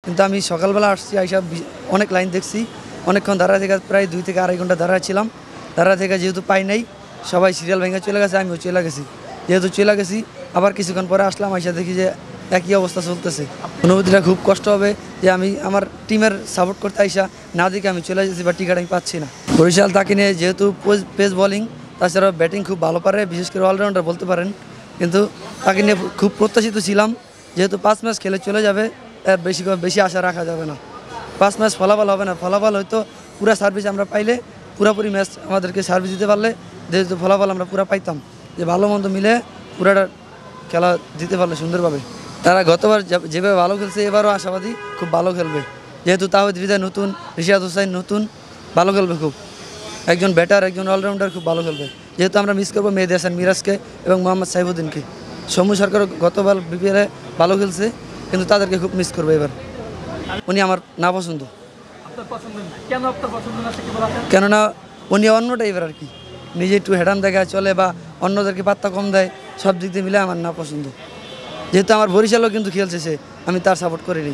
কিন্তু আমি সকালবেলা আসছি আইসা অনেক লাইন দেখছি, অনেকক্ষণ দাঁড়া থেকে প্রায় 2 থেকে আড়াই ঘন্টা দাঁড়ায় ছিলাম। দাঁড়া থেকে যেহেতু পাই নাই, সবাই সিরিয়াল ভেঙে চলে গেছে, আমিও চলে গেছি। যেহেতু চলে গেছি, আবার কিছুক্ষণ পরে আসলাম, আইসা দেখি যে একই অবস্থা চলতেছে। অনুভূতিটা খুব কষ্ট হবে যে আমি আমার টিমের সাপোর্ট করতে আইসা না দেখে আমি চলে যাচ্ছি বা টিকিট আমি পাচ্ছি না। বরিশাল তাকে নিয়ে যেহেতু পেস বোলিং, তাছাড়া ব্যাটিং খুব ভালো পারে, বিশেষ করে অলরাউন্ডার বলতে পারেন। কিন্তু তাকে নিয়ে খুব প্রত্যাশিত ছিলাম, যেহেতু 5 ম্যাচ খেলে চলে যাবে, এর বেশি আশা রাখা যাবে না। 5 ম্যাচ ফলাফল হবে না, ফলাফল হয়তো পুরা সার্ভিস আমরা পাইলে, পুরোপুরি ম্যাচ আমাদেরকে সার্ভিস দিতে পারলে যেহেতু ফলাফল আমরা পুরো পাইতাম, যে ভালো মন্দ মিলে পুরাটা খেলা দিতে পারলে সুন্দরভাবে। তারা গতবার যেভাবে ভালো খেলছে, এবারও আশাবাদী খুব ভালো খেলবে, যেহেতু তাওহিদ হৃদয় নতুন, রিশাদ হোসাইন নতুন, ভালো খেলবে খুব। একজন ব্যাটার, একজন অলরাউন্ডার খুব ভালো খেলবে। যেহেতু আমরা মিস করবো মেহেদী হাসান মিরাজকে এবং মোহাম্মদ সাইফুদ্দিনকে। সৌম্য সরকার গতবার বিপিএলে ভালো খেলছে, কিন্তু তাদেরকে খুব মিস করবে এবার। উনি আমার না পছন্দ। কেননা উনি অন্য টাইপের আর কি, নিজে একটু হেডান দেখায় চলে বা অন্যদেরকে পাত্তা কম দেয়, সব দিক দিয়ে মিলে আমার না পছন্দ। যেহেতু আমার বরিশালও কিন্তু খেলছে সে, আমি তার সাপোর্ট করিনি।